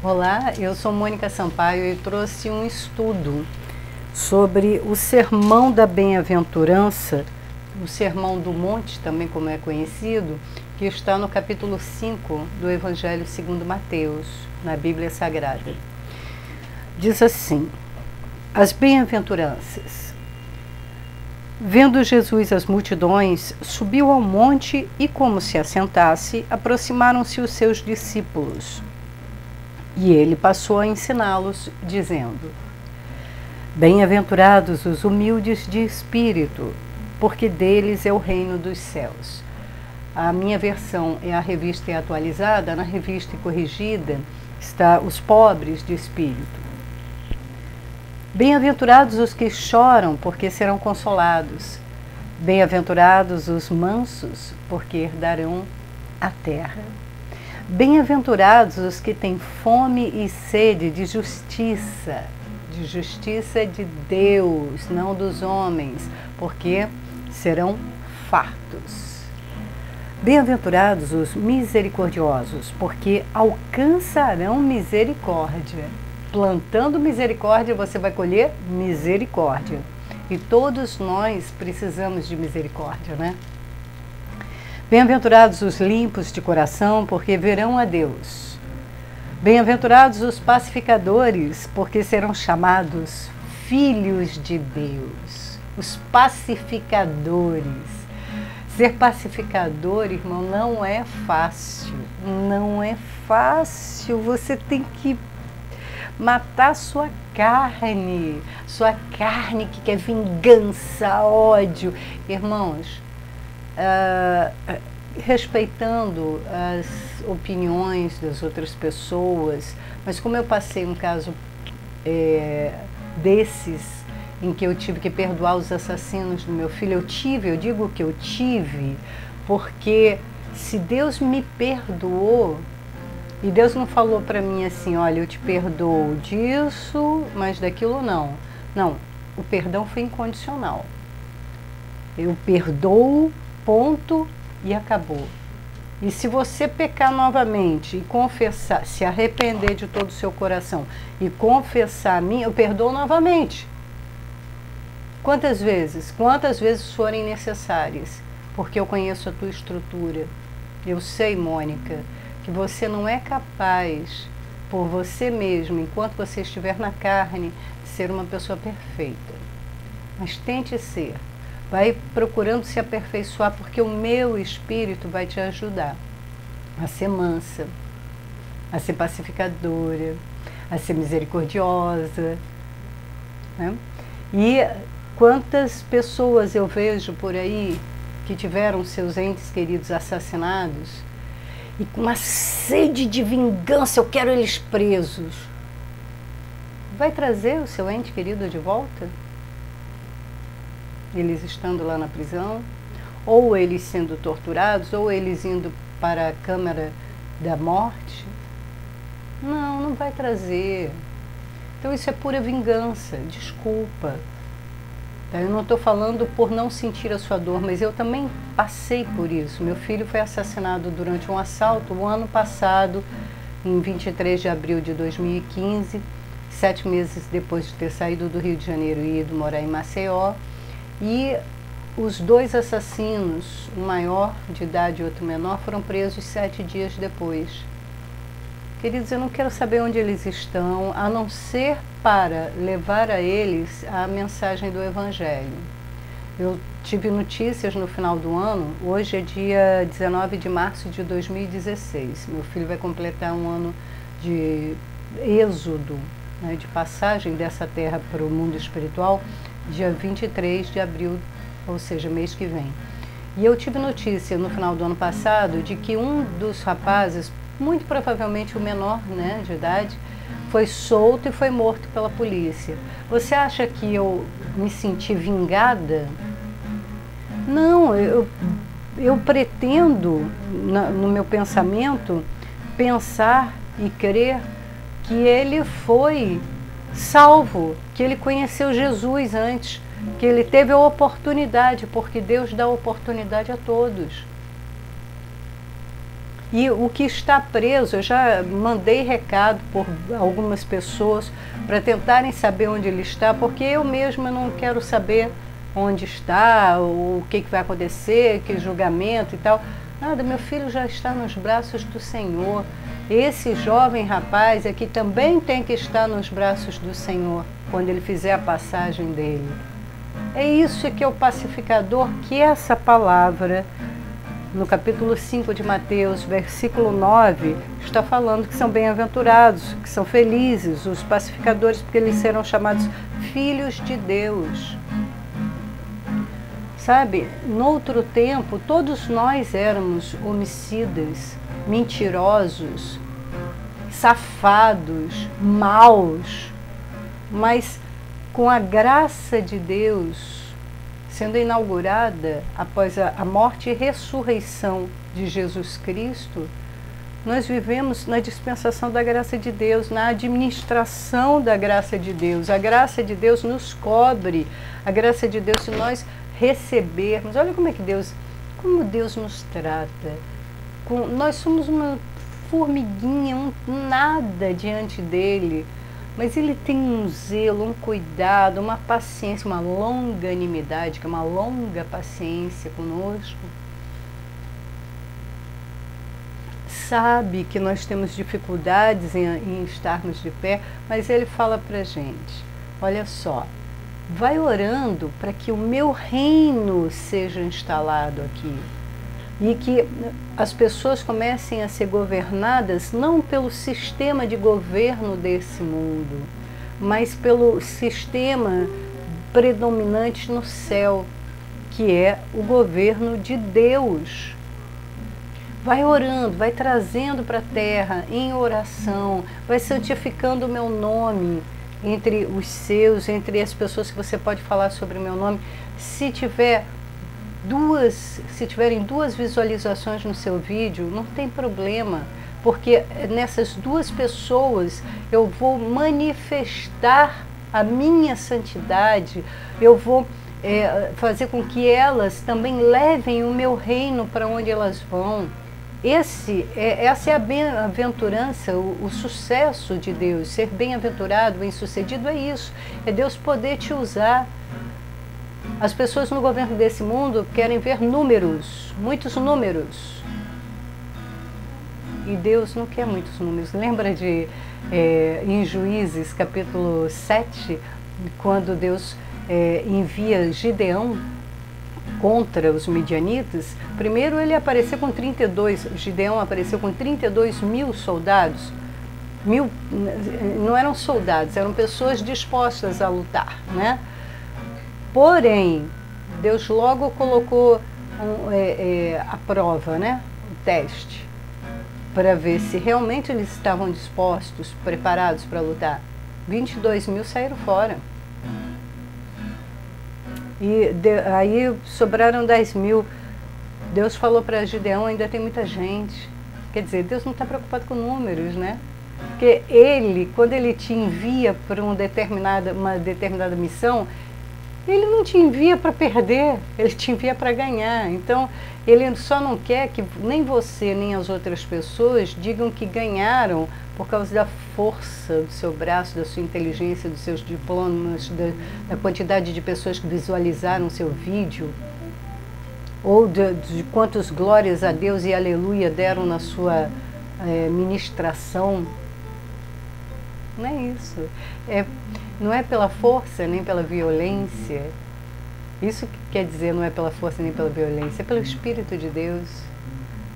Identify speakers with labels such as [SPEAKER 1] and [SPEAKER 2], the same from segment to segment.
[SPEAKER 1] Olá, eu sou Mônica Sampaio e trouxe um estudo sobre o Sermão da Bem-aventurança, o Sermão do Monte, também como é conhecido, que está no capítulo 5 do Evangelho segundo Mateus, na Bíblia Sagrada. Diz assim: as bem-aventuranças. Vendo Jesus as multidões, subiu ao monte e, como se assentasse, aproximaram-se os seus discípulos. E ele passou a ensiná-los, dizendo: bem-aventurados os humildes de espírito, porque deles é o reino dos céus. A minha versão é a Revista Atualizada. Na Revista Corrigida está os pobres de espírito. Bem-aventurados os que choram, porque serão consolados. Bem-aventurados os mansos, porque herdarão a terra. Bem-aventurados os que têm fome e sede de justiça de Deus, não dos homens, porque serão fartos. Bem-aventurados os misericordiosos, porque alcançarão misericórdia. Plantando misericórdia, você vai colher misericórdia. E todos nós precisamos de misericórdia, né? Bem-aventurados os limpos de coração, porque verão a Deus. Bem-aventurados os pacificadores, porque serão chamados filhos de Deus. Os pacificadores. Ser pacificador, irmão, não é fácil. Não é fácil. Você tem que matar sua carne que quer vingança, ódio. Irmãos, respeitando as opiniões das outras pessoas, mas como eu passei um caso desses, em que eu tive que perdoar os assassinos do meu filho, eu digo que eu tive, porque se Deus me perdoou, e Deus não falou para mim assim: olha, eu te perdoo disso, mas daquilo não. Não, o perdão foi incondicional. Eu perdoo, ponto, e acabou. E se você pecar novamente e confessar, se arrepender de todo o seu coração e confessar a mim, eu perdoo novamente. Quantas vezes? Quantas vezes forem necessárias? Porque eu conheço a tua estrutura. Eu sei, Mônica, que você não é capaz, por você mesmo, enquanto você estiver na carne, de ser uma pessoa perfeita. Mas tente ser. Vai procurando se aperfeiçoar, porque o meu espírito vai te ajudar a ser mansa, a ser pacificadora, a ser misericordiosa, né? E quantas pessoas eu vejo por aí que tiveram seus entes queridos assassinados e com uma sede de vingança: eu quero eles presos. Vai trazer o seu ente querido de volta? Eles estando lá na prisão, ou eles sendo torturados, ou eles indo para a câmara da morte? Não, não vai trazer. Então isso é pura vingança, desculpa. Eu não estou falando por não sentir a sua dor, mas eu também passei por isso. Meu filho foi assassinado durante um assalto o ano passado, em 23 de abril de 2015, 7 meses depois de ter saído do Rio de Janeiro e ido morar em Maceió. E os dois assassinos, um maior de idade e outro menor, foram presos 7 dias depois. Queridos, eu não quero saber onde eles estão, a não ser para levar a eles a mensagem do Evangelho. Eu tive notícias no final do ano. Hoje é dia 19 de março de 2016. Meu filho vai completar um ano de êxodo, né, de passagem dessa terra para o mundo espiritual, dia 23 de abril, ou seja, mês que vem. E eu tive notícia no final do ano passado de que um dos rapazes, muito provavelmente o menor, né, de idade, foi solto e foi morto pela polícia. Você acha que eu me senti vingada? Não, eu pretendo, no meu pensamento, pensar e crer que ele foi salvo, que ele conheceu Jesus antes, que ele teve a oportunidade, porque Deus dá oportunidade a todos. E o que está preso, eu já mandei recado por algumas pessoas para tentarem saber onde ele está, porque eu mesma não quero saber onde está, o que vai acontecer, que julgamento e tal. Nada, meu filho já está nos braços do Senhor. Esse jovem rapaz aqui também tem que estar nos braços do Senhor quando ele fizer a passagem dele. É isso que é o pacificador, que essa palavra, no capítulo 5 de Mateus, versículo 9, está falando que são bem-aventurados, que são felizes os pacificadores, porque eles serão chamados filhos de Deus. Sabe, noutro tempo, todos nós éramos homicidas, mentirosos, safados, maus, mas com a graça de Deus sendo inaugurada após a morte e ressurreição de Jesus Cristo, nós vivemos na dispensação da graça de Deus, na administração da graça de Deus. A graça de Deus nos cobre, a graça de Deus, se nós recebermos, olha como Deus nos trata. Nós somos uma formiguinha, um nada diante dele, mas ele tem um zelo, um cuidado, uma paciência, uma longanimidade, que é uma longa paciência conosco. Sabe que nós temos dificuldades em estarmos de pé, mas ele fala para a gente, olha só, vai orando para que o meu reino seja instalado aqui. E que as pessoas comecem a ser governadas não pelo sistema de governo desse mundo, mas pelo sistema predominante no céu, que é o governo de Deus. Vai orando, vai trazendo para a terra em oração, vai santificando o meu nome entre os seus, entre as pessoas que você pode falar sobre o meu nome. Se tiverem duas visualizações no seu vídeo, não tem problema, porque nessas duas pessoas eu vou manifestar a minha santidade, eu vou fazer com que elas também levem o meu reino para onde elas vão. Essa é a bem-aventurança, o sucesso de Deus, ser bem-aventurado, bem-sucedido é isso, é Deus poder te usar. As pessoas no governo desse mundo querem ver números, muitos números. E Deus não quer muitos números. Lembra em Juízes, capítulo 7, quando Deus envia Gideão contra os midianitas? Primeiro ele apareceu com 32, Gideão apareceu com 32 mil soldados. Não eram soldados, eram pessoas dispostas a lutar, né? Porém, Deus logo colocou a prova, né? O teste, para ver se realmente eles estavam dispostos, preparados para lutar. 22 mil saíram fora. E aí sobraram 10 mil. Deus falou para Gideão, ainda tem muita gente. Quer dizer, Deus não está preocupado com números, né? Porque ele, quando ele te envia para uma determinada missão, ele não te envia para perder, ele te envia para ganhar. Então, ele só não quer que nem você, nem as outras pessoas digam que ganharam por causa da força do seu braço, da sua inteligência, dos seus diplomas, da quantidade de pessoas que visualizaram seu vídeo, ou de quantos glórias a Deus e aleluia deram na sua ministração. Não é isso. Não é pela força nem pela violência. Isso que quer dizer não é pela força nem pela violência, é pelo Espírito de Deus.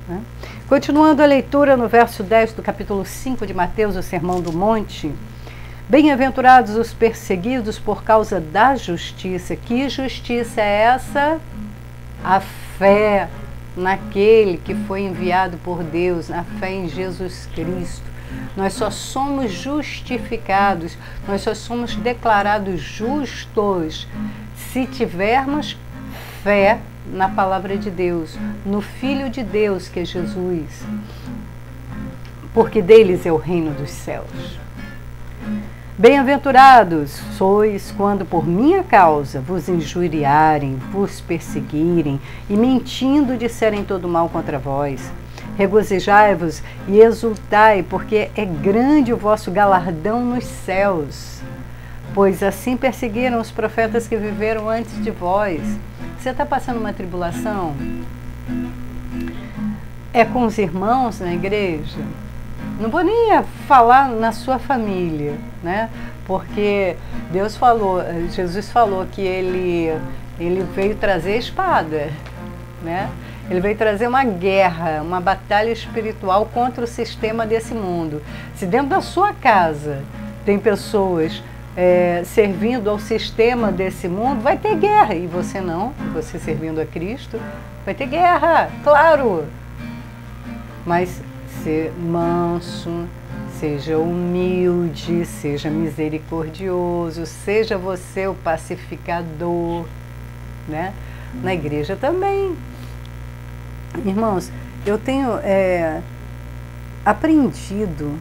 [SPEAKER 1] Né? Continuando a leitura no verso 10 do capítulo 5 de Mateus, o Sermão do Monte. Bem-aventurados os perseguidos por causa da justiça. Que justiça é essa? A fé naquele que foi enviado por Deus, a fé em Jesus Cristo. Nós só somos justificados, nós só somos declarados justos se tivermos fé na palavra de Deus, no Filho de Deus que é Jesus, porque deles é o reino dos céus. Bem-aventurados sois quando por minha causa vos injuriarem, vos perseguirem e mentindo disserem todo mal contra vós. Regozijai-vos e exultai, porque é grande o vosso galardão nos céus. Pois assim perseguiram os profetas que viveram antes de vós. Você está passando uma tribulação? É com os irmãos na igreja? Não vou nem falar na sua família, né? Porque Deus falou, Jesus falou que ele veio trazer espada, né? Ele veio trazer uma guerra, uma batalha espiritual contra o sistema desse mundo. Se dentro da sua casa tem pessoas servindo ao sistema desse mundo, vai ter guerra. E você não, você servindo a Cristo, vai ter guerra, claro. Mas ser manso, seja humilde, seja misericordioso, seja você o pacificador, né? Na igreja também. Irmãos, eu tenho aprendido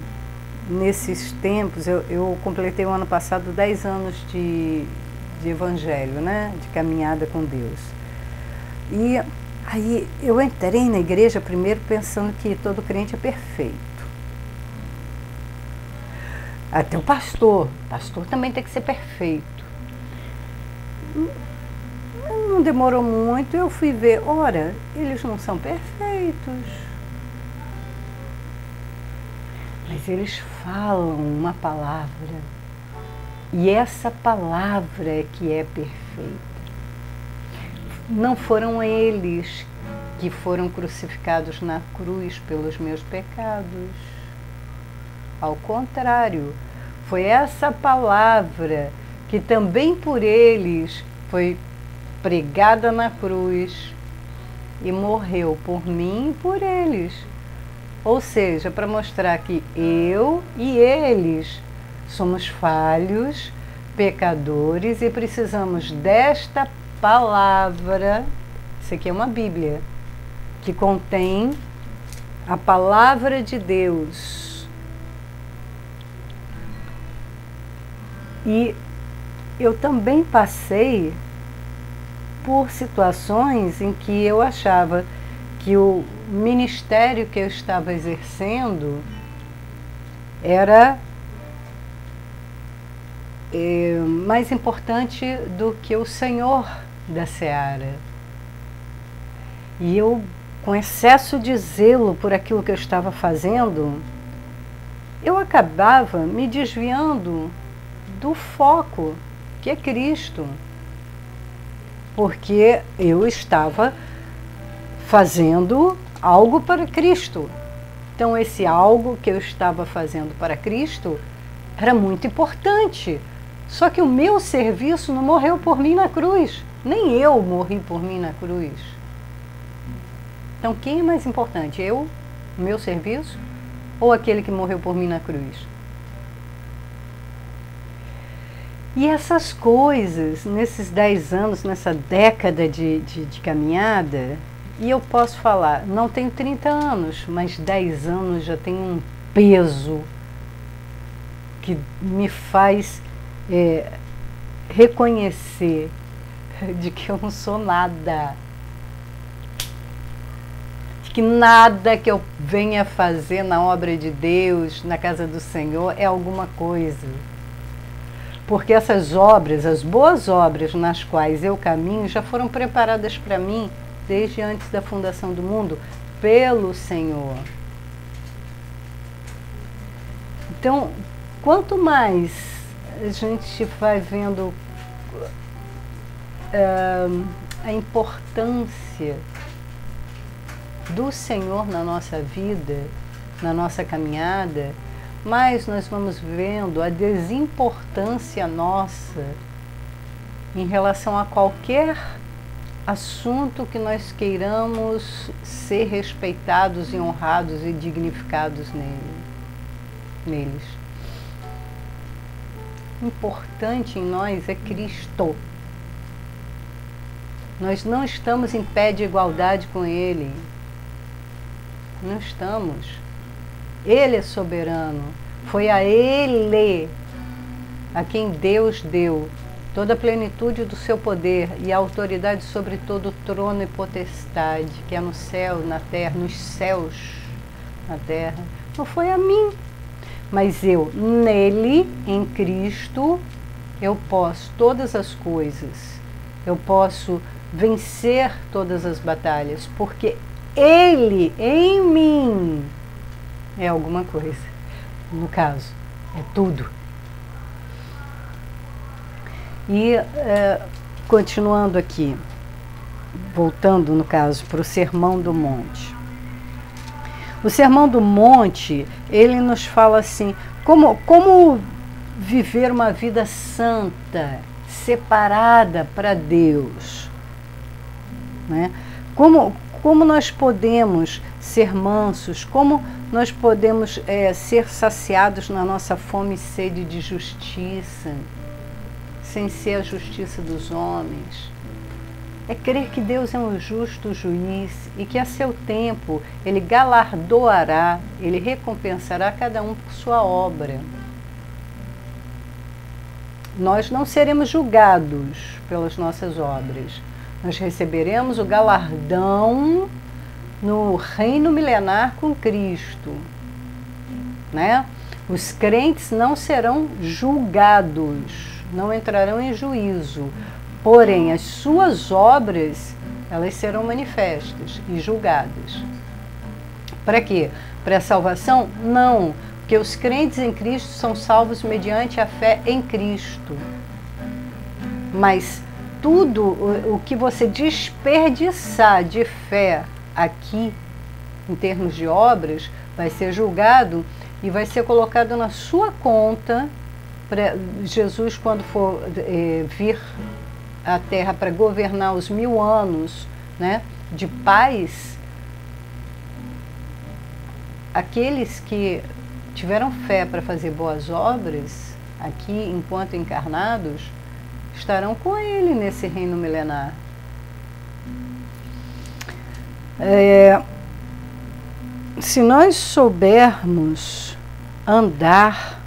[SPEAKER 1] nesses tempos, eu completei o ano passado 10 anos de evangelho, né? De caminhada com Deus. E aí eu entrei na igreja primeiro pensando que todo crente é perfeito. Até o pastor também tem que ser perfeito. Não demorou muito, eu fui ver, ora, eles não são perfeitos. Mas eles falam uma palavra, e essa palavra é que é perfeita. Não foram eles que foram crucificados na cruz pelos meus pecados. Ao contrário, foi essa palavra que também por eles foi pregada na cruz e morreu por mim e por eles. Ou seja, para mostrar que eu e eles somos falhos, pecadores e precisamos desta palavra. Isso aqui é uma Bíblia que contém a palavra de Deus. E eu também passei por situações em que eu achava que o ministério que eu estava exercendo era mais importante do que o Senhor da Seara. E eu, com excesso de zelo por aquilo que eu estava fazendo, eu acabava me desviando do foco, que é Cristo. Porque eu estava fazendo algo para Cristo. Então, esse algo que eu estava fazendo para Cristo era muito importante. Só que o meu serviço não morreu por mim na cruz. Nem eu morri por mim na cruz. Então, quem é mais importante? Eu, o meu serviço, ou aquele que morreu por mim na cruz? E essas coisas, nesses 10 anos, nessa década de caminhada, e eu posso falar, não tenho 30 anos, mas 10 anos já tem um peso que me faz reconhecer de que eu não sou nada. De que nada que eu venha fazer na obra de Deus, na casa do Senhor, é alguma coisa. Porque essas obras, as boas obras nas quais eu caminho, já foram preparadas para mim desde antes da fundação do mundo, pelo Senhor. Então, quanto mais a gente vai vendo a importância do Senhor na nossa vida, na nossa caminhada, mais nós vamos vendo a desimportância nossa em relação a qualquer assunto que nós queiramos ser respeitados e honrados e dignificados neles. Importante em nós é Cristo. Nós não estamos em pé de igualdade com Ele. Não estamos. Ele é soberano. Foi a Ele a quem Deus deu toda a plenitude do seu poder e a autoridade sobre todo o trono e potestade, que é no céu, na terra, nos céus. na terra, não foi a mim. Mas eu, nele, em Cristo, eu posso todas as coisas. Eu posso vencer todas as batalhas, porque Ele em mim é alguma coisa. No caso, é tudo. E continuando aqui, voltando no caso para o Sermão do Monte. O Sermão do Monte, ele nos fala assim, como viver uma vida santa, separada para Deus, né? Como nós podemos ser mansos, como nós podemos ser saciados na nossa fome e sede de justiça, sem ser a justiça dos homens. É crer que Deus é um justo juiz e que a seu tempo Ele galardoará, Ele recompensará cada um por sua obra. Nós não seremos julgados pelas nossas obras. Nós receberemos o galardão no reino milenar com Cristo, né? Os crentes não serão julgados, não entrarão em juízo. Porém, as suas obras, elas serão manifestas e julgadas. Para quê? Para a salvação? Não, porque os crentes em Cristo são salvos mediante a fé em Cristo. Mas tudo o que você desperdiçar de fé aqui, em termos de obras, vai ser julgado e vai ser colocado na sua conta. Jesus, quando for vir a terra para governar os 1000 anos, né, de paz, aqueles que tiveram fé para fazer boas obras aqui enquanto encarnados estarão com ele nesse reino milenar. Se nós soubermos andar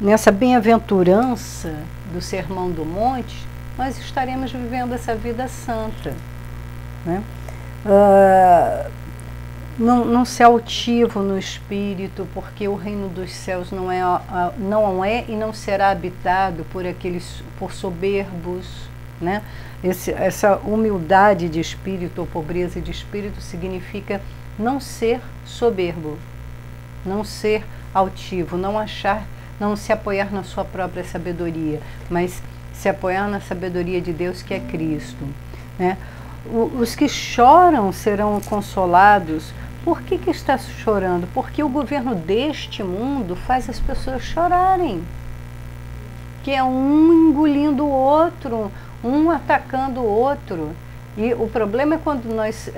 [SPEAKER 1] nessa bem-aventurança do Sermão do Monte, nós estaremos vivendo essa vida santa, né? Não ser altivo no espírito, porque o reino dos céus não é e não será habitado por soberbos, né? Essa humildade de espírito ou pobreza de espírito significa não ser soberbo, não ser altivo, não se apoiar na sua própria sabedoria, mas se apoiar na sabedoria de Deus, que é Cristo, né? Os que choram serão consolados. Por que está chorando? Porque o governo deste mundo faz as pessoas chorarem, que é um engolindo o outro, um atacando o outro. E o problema é quando nós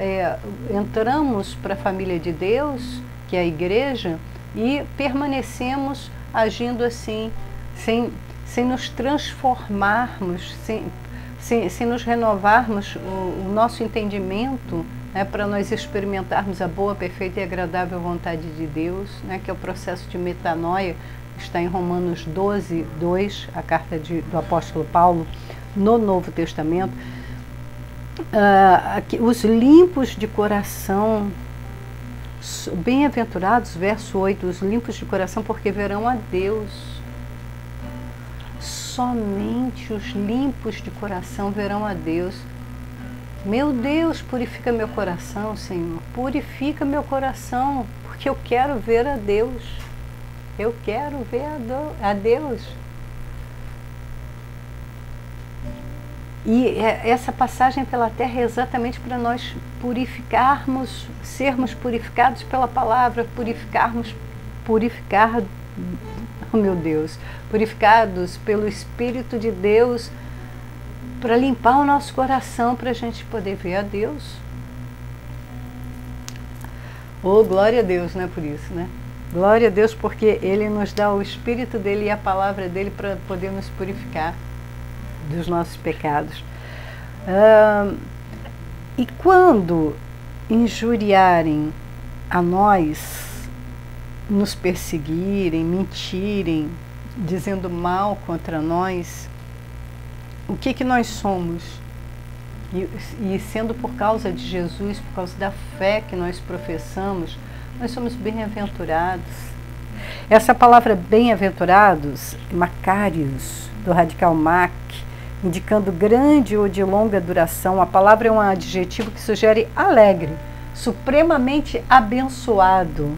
[SPEAKER 1] entramos para a família de Deus, que é a igreja, e permanecemos agindo assim, sem nos transformarmos, sem nos renovarmos o nosso entendimento, né, para nós experimentarmos a boa, perfeita e agradável vontade de Deus, né, que é o processo de metanoia, que está em Romanos 12, 2, a carta do apóstolo Paulo, no Novo Testamento. Os limpos de coração, bem-aventurados, verso 8, os limpos de coração, porque verão a Deus. Somente os limpos de coração verão a Deus. Meu Deus, purifica meu coração, Senhor. Purifica meu coração, porque eu quero ver a Deus. Eu quero ver a Deus. E essa passagem pela terra é exatamente para nós purificarmos, sermos purificados pela palavra, purificados pelo Espírito de Deus, para limpar o nosso coração, para a gente poder ver a Deus. Oh, glória a Deus, né, por isso, né? Glória a Deus, porque Ele nos dá o Espírito dEle e a palavra dEle para poder nos purificar dos nossos pecados. E quando injuriarem a nós, nos perseguirem, mentirem, dizendo mal contra nós, o que nós somos? E sendo por causa de Jesus, por causa da fé que nós professamos, nós somos bem-aventurados. Essa palavra bem-aventurados, Macários, do radical mac, indicando grande ou de longa duração, a palavra é um adjetivo que sugere alegre, supremamente abençoado.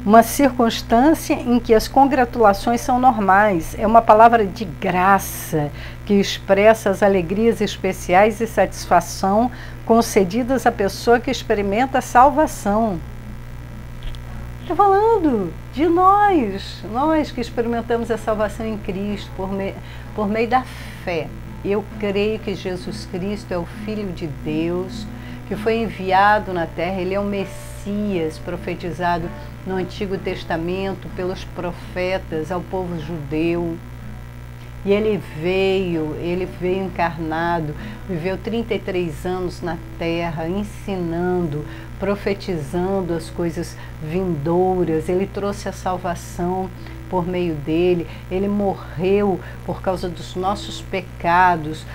[SPEAKER 1] Uma circunstância em que as congratulações são normais. É uma palavra de graça que expressa as alegrias especiais e satisfação concedidas à pessoa que experimenta a salvação. Está falando de nós que experimentamos a salvação em Cristo por meio da fé. Eu creio que Jesus Cristo é o Filho de Deus, que foi enviado na terra, ele é o Messias profetizado no Antigo Testamento pelos profetas ao povo judeu. E ele veio encarnado, viveu 33 anos na terra, ensinando, profetizando as coisas vindouras. Ele trouxe a salvação por meio dele, ele morreu por causa dos nossos pecados.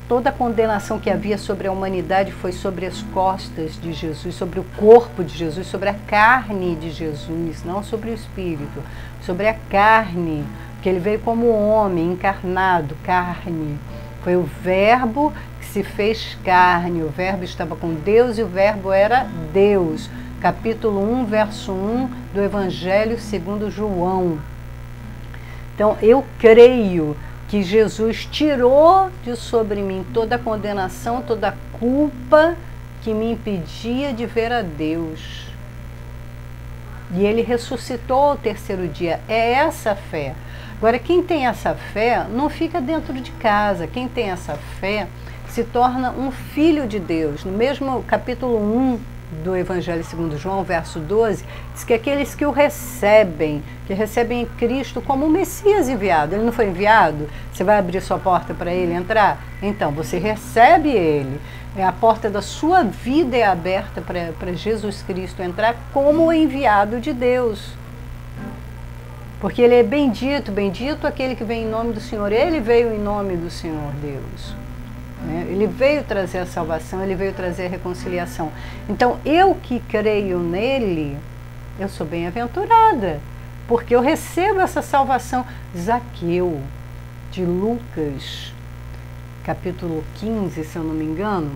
[SPEAKER 1] Toda a condenação que havia sobre a humanidade foi sobre as costas de Jesus, sobre o corpo de Jesus, sobre a carne de Jesus, não sobre o espírito, sobre a carne, porque ele veio como homem, encarnado, carne. Foi o Verbo que se fez carne, o Verbo estava com Deus e o Verbo era Deus. Capítulo 1, verso 1 do Evangelho segundo João. Então, eu creio que Jesus tirou de sobre mim toda a condenação, toda a culpa que me impedia de ver a Deus. E ele ressuscitou ao terceiro dia. É essa a fé. Agora, quem tem essa fé não fica dentro de casa. Quem tem essa fé se torna um filho de Deus. No mesmo capítulo 1 do Evangelho segundo João, verso 12, diz que aqueles que o recebem, que recebem Cristo como o Messias enviado, ele não foi enviado? Você vai abrir sua porta para ele entrar? Então, você recebe ele. A porta da sua vida é aberta para Jesus Cristo entrar como enviado de Deus. Porque ele é bendito, bendito aquele que vem em nome do Senhor. Ele veio em nome do Senhor Deus. Ele veio trazer a salvação, ele veio trazer a reconciliação. Então, eu que creio nele, eu sou bem-aventurada, porque eu recebo essa salvação. Zaqueu, de Lucas, capítulo 15, se eu não me engano.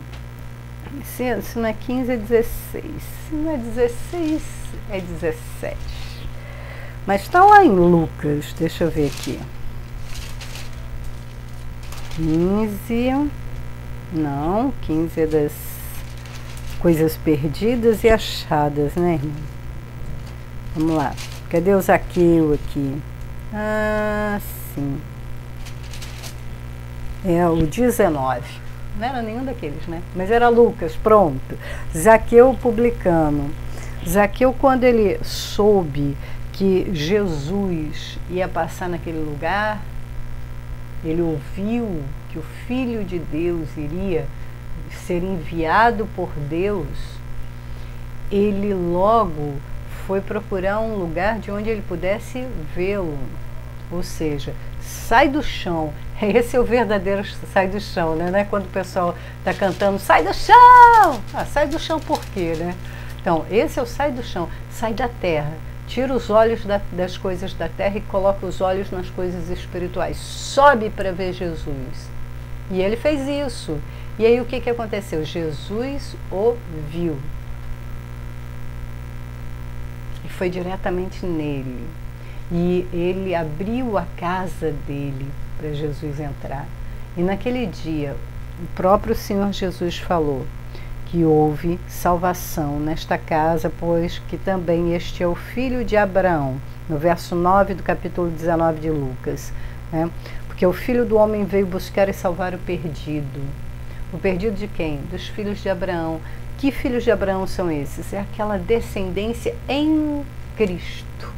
[SPEAKER 1] Se não é 15, é 16. Se não é 16, é 17. Mas está lá em Lucas, deixa eu ver aqui. 15... Não, 15 é das coisas perdidas e achadas, né, irmão? Vamos lá. Cadê o Zaqueu aqui? Ah, sim. É o 19. Não era nenhum daqueles, né? Mas era Lucas, pronto. Zaqueu publicano. Zaqueu, quando ele soube que Jesus ia passar naquele lugar, ele ouviu que o Filho de Deus iria ser enviado por Deus, ele logo foi procurar um lugar de onde ele pudesse vê-lo. Ou seja, sai do chão. Esse é o verdadeiro sai do chão, né? Não é quando o pessoal está cantando, sai do chão! Ah, sai do chão por quê, né? Então, esse é o sai do chão, sai da terra. Tira os olhos das coisas da terra e coloca os olhos nas coisas espirituais. Sobe para ver Jesus. E ele fez isso. E aí o que aconteceu? Jesus o viu. E foi diretamente nele. E ele abriu a casa dele para Jesus entrar. E naquele dia, o próprio Senhor Jesus falou que houve salvação nesta casa, pois que também este é o filho de Abraão, no verso 9 do capítulo 19 de Lucas, né? Porque o Filho do Homem veio buscar e salvar o perdido. O perdido de quem? Dos filhos de Abraão. Que filhos de Abraão são esses? É aquela descendência em Cristo.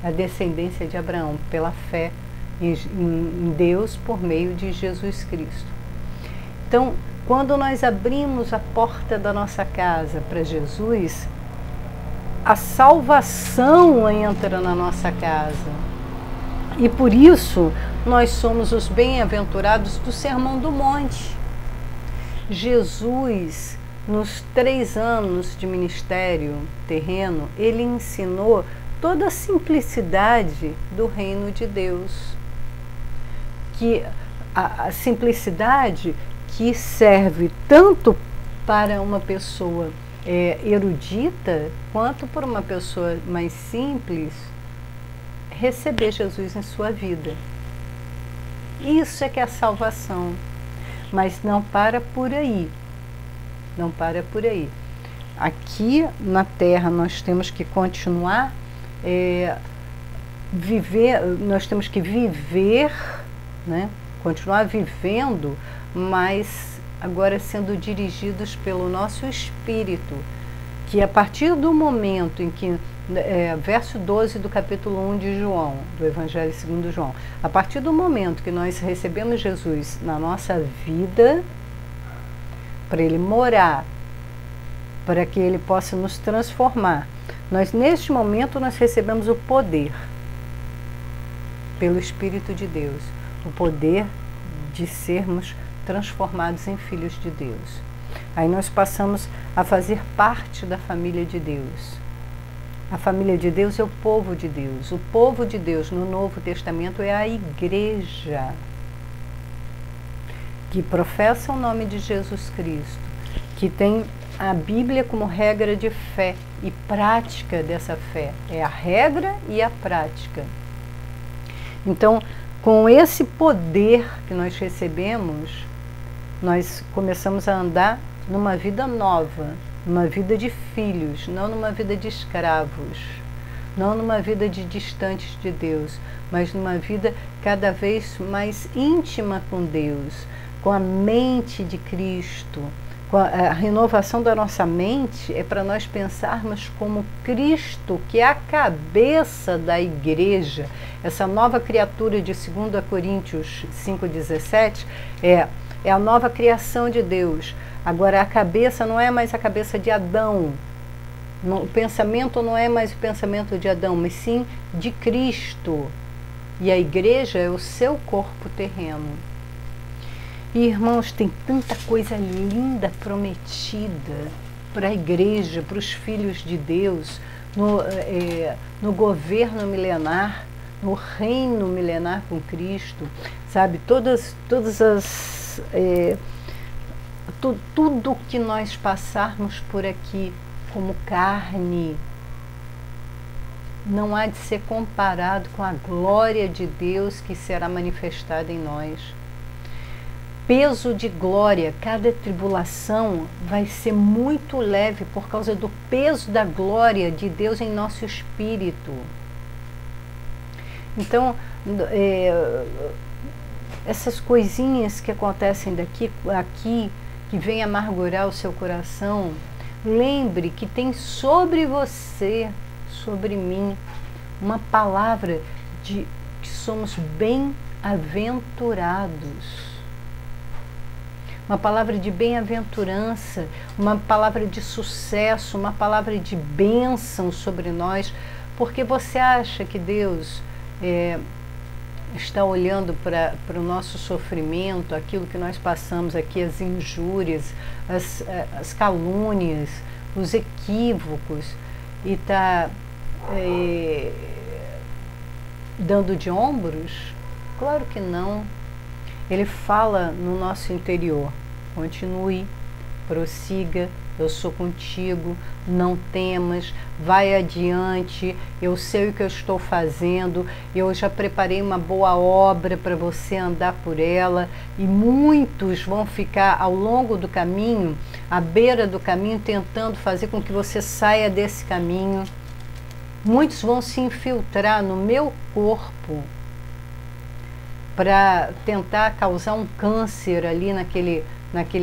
[SPEAKER 1] A descendência de Abraão, pela fé em Deus por meio de Jesus Cristo. Então, quando nós abrimos a porta da nossa casa para Jesus, a salvação entra na nossa casa. E por isso nós somos os bem-aventurados do Sermão do Monte. Jesus, nos 3 anos de ministério terreno, ele ensinou toda a simplicidade do reino de Deus. Que a simplicidade que serve tanto para uma pessoa erudita, quanto para uma pessoa mais simples, receber Jesus em sua vida. Isso é que é a salvação. Mas não para por aí. Não para por aí. Aqui na Terra nós temos que continuar nós temos que viver, né? Continuar vivendo, mas agora sendo dirigidos pelo nosso espírito, que a partir do momento em que, verso 12 do capítulo 1 de João, do Evangelho segundo João, a partir do momento que nós recebemos Jesus na nossa vida, para ele morar, para que ele possa nos transformar, neste momento nós recebemos o poder, pelo Espírito de Deus, o poder de sermos transformados em filhos de Deus. Aí nós passamos a fazer parte da família de Deus. A família de Deus é o povo de Deus. O povo de Deus no Novo Testamento é a igreja, que professa o nome de Jesus Cristo, que tem a Bíblia como regra de fé e prática dessa fé. É a regra e a prática. Então, com esse poder que nós recebemos, nós começamos a andar numa vida nova, numa vida de filhos, não numa vida de escravos, não numa vida de distantes de Deus, mas numa vida cada vez mais íntima com Deus, com a mente de Cristo. A renovação da nossa mente é para nós pensarmos como Cristo, que é a cabeça da igreja. Essa nova criatura de 2 Coríntios 5,17 é a nova criação de Deus. Agora a cabeça não é mais a cabeça de Adão. O pensamento não é mais o pensamento de Adão, mas sim de Cristo. E a igreja é o seu corpo terreno. E, irmãos, tem tanta coisa linda prometida para a igreja, para os filhos de Deus, no governo milenar, no reino milenar com Cristo, sabe? Tudo que nós passarmos por aqui como carne não há de ser comparado com a glória de Deus que será manifestada em nós. Peso de glória, cada tribulação vai ser muito leve por causa do peso da glória de Deus em nosso espírito. Então, essas coisinhas que acontecem aqui, que vêm amargurar o seu coração, lembre que tem sobre você, sobre mim, uma palavra de que somos bem-aventurados. Uma palavra de bem-aventurança, uma palavra de sucesso, uma palavra de bênção sobre nós, porque você acha que Deus está olhando para o nosso sofrimento, aquilo que nós passamos aqui, as injúrias, as calúnias, os equívocos, e está dando de ombros? Claro que não. Ele fala no nosso interior: continue, prossiga, eu sou contigo, não temas, vai adiante, eu sei o que eu estou fazendo, eu já preparei uma boa obra para você andar por ela, e muitos vão ficar ao longo do caminho, à beira do caminho, tentando fazer com que você saia desse caminho. Muitos vão se infiltrar no meu corpo para tentar causar um câncer ali naquele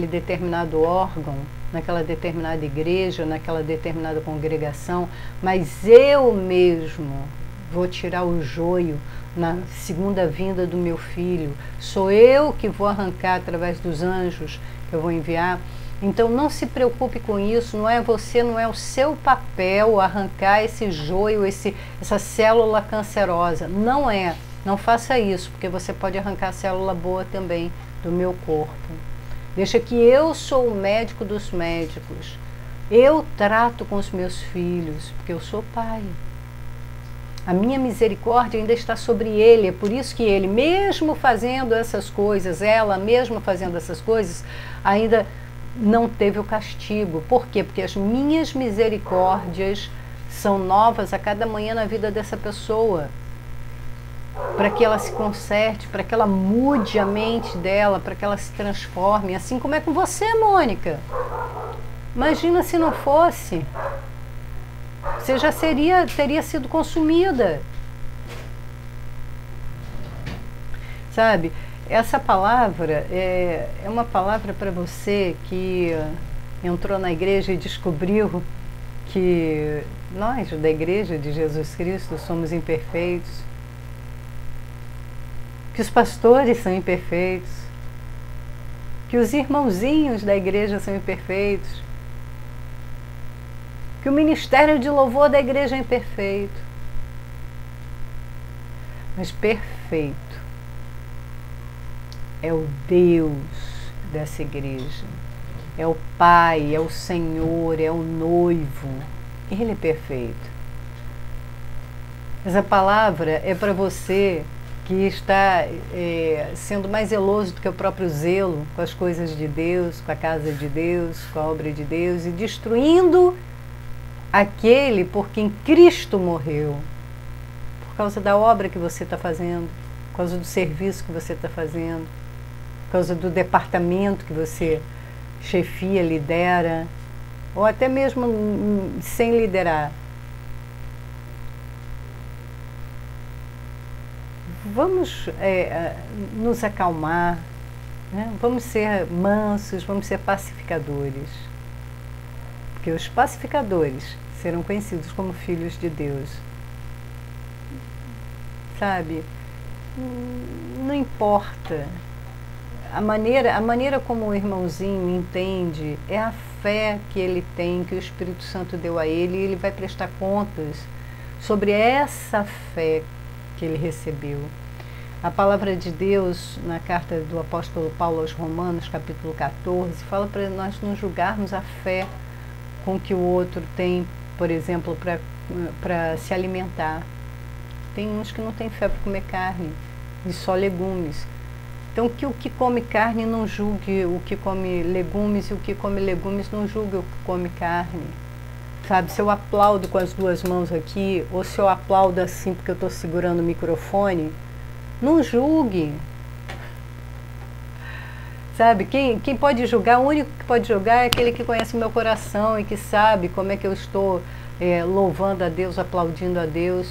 [SPEAKER 1] determinado órgão, naquela determinada igreja, naquela determinada congregação, mas eu mesmo vou tirar o joio na segunda vinda do meu filho. Sou eu que vou arrancar através dos anjos que eu vou enviar. Então não se preocupe com isso, não é você, não é o seu papel arrancar esse joio, essa célula cancerosa. Não é. Não faça isso, porque você pode arrancar a célula boa também do meu corpo. Deixa que eu sou o médico dos médicos. Eu trato com os meus filhos, porque eu sou pai. A minha misericórdia ainda está sobre ele. É por isso que ele, mesmo fazendo essas coisas, ela mesma fazendo essas coisas, ainda não teve o castigo. Por quê? Porque as minhas misericórdias são novas a cada manhã na vida dessa pessoa. Para que ela se conserte, para que ela mude a mente dela, para que ela se transforme. Assim como é com você, Mônica. Imagina se não fosse. Você já teria sido consumida. Sabe? Essa palavra é uma palavra para você que entrou na igreja e descobriu que nós, da igreja de Jesus Cristo, somos imperfeitos. Que os pastores são imperfeitos. Que os irmãozinhos da igreja são imperfeitos. Que o ministério de louvor da igreja é imperfeito. Mas perfeito é o Deus dessa igreja. É o Pai, é o Senhor, é o noivo. Ele é perfeito. Essa palavra é para você que está sendo mais zeloso do que o próprio zelo com as coisas de Deus, com a casa de Deus, com a obra de Deus, e destruindo aquele por quem Cristo morreu, por causa da obra que você está fazendo, por causa do serviço que você está fazendo, por causa do departamento que você chefia, lidera, ou até mesmo sem liderar. Vamos nos acalmar, né? Vamos ser mansos, vamos ser pacificadores. Porque os pacificadores serão conhecidos como filhos de Deus. Sabe? Não importa. A maneira como o irmãozinho entende é a fé que ele tem, que o Espírito Santo deu a ele, e ele vai prestar contas sobre essa fé que ele recebeu. A palavra de Deus, na carta do apóstolo Paulo aos Romanos, capítulo 14, fala para nós não julgarmos a fé com que o outro tem, por exemplo, para se alimentar. Tem uns que não têm fé para comer carne, e só legumes. Então, que o que come carne não julgue o que come legumes, e o que come legumes não julgue o que come carne. Sabe, se eu aplaudo com as duas mãos aqui, ou se eu aplaudo assim porque eu estou segurando o microfone, não julgue. Sabe, quem pode julgar, o único que pode julgar é aquele que conhece o meu coração e que sabe como é que eu estou louvando a Deus, aplaudindo a Deus.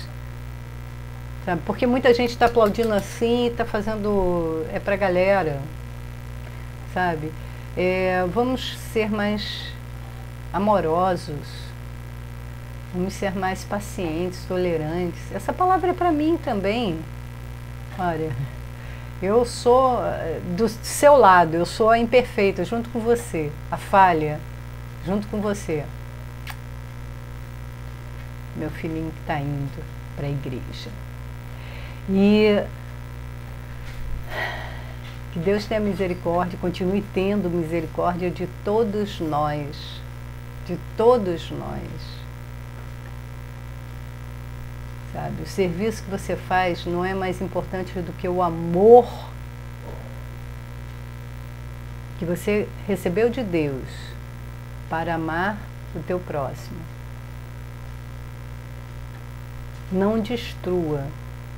[SPEAKER 1] Sabe, porque muita gente está aplaudindo assim e está fazendo, para a galera. Sabe, vamos ser mais amorosos. Vamos ser mais pacientes, tolerantes. Essa palavra é para mim também. Olha, eu sou do seu lado, eu sou a imperfeita, junto com você, a falha, junto com você. Meu filhinho que está indo para a igreja. E que Deus tenha misericórdia, continue tendo misericórdia de todos nós. De todos nós. Sabe, o serviço que você faz não é mais importante do que o amor que você recebeu de Deus para amar o teu próximo. Não destrua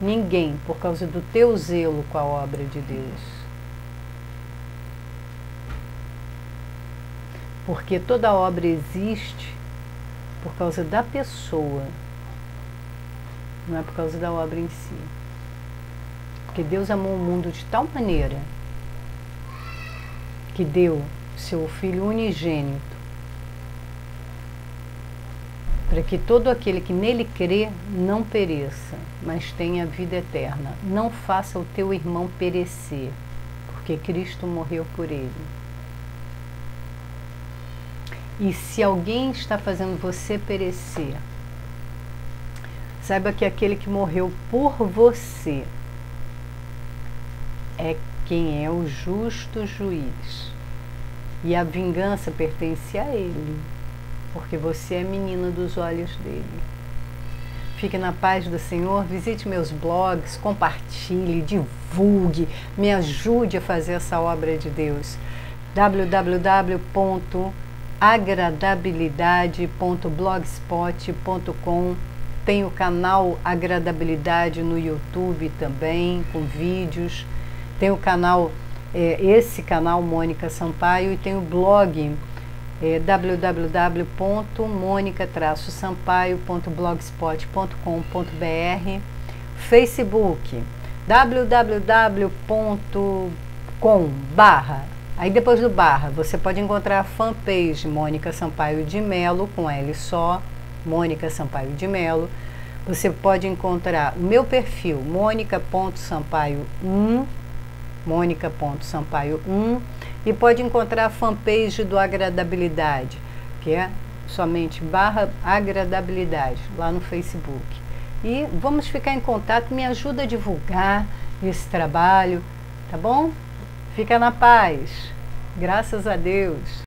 [SPEAKER 1] ninguém por causa do teu zelo com a obra de Deus. Porque toda obra existe por causa da pessoa, não é por causa da obra em si. Porque Deus amou o mundo de tal maneira que deu seu Filho unigênito para que todo aquele que nele crê não pereça, mas tenha vida eterna. Não faça o teu irmão perecer, porque Cristo morreu por ele. E se alguém está fazendo você perecer, saiba que aquele que morreu por você é quem é o justo juiz. E a vingança pertence a Ele, porque você é menina dos olhos dele. Fique na paz do Senhor, visite meus blogs, compartilhe, divulgue, me ajude a fazer essa obra de Deus. www.agradabilidade.blogspot.com. Tem o canal Agradabilidade no YouTube também, com vídeos. Tem o canal, esse canal Mônica Sampaio, e tem o blog www.monica-sampaio.blogspot.com.br, Facebook www.com/, aí depois do barra você pode encontrar a fanpage Mônica Sampaio de Melo, com L só, Mônica Sampaio de Melo. Você pode encontrar o meu perfil, Mônica.Sampaio1, Mônica.Sampaio1, e pode encontrar a fanpage do Agradabilidade, que é somente /agradabilidade, lá no Facebook. E vamos ficar em contato, me ajuda a divulgar esse trabalho, tá bom? Fica na paz, graças a Deus.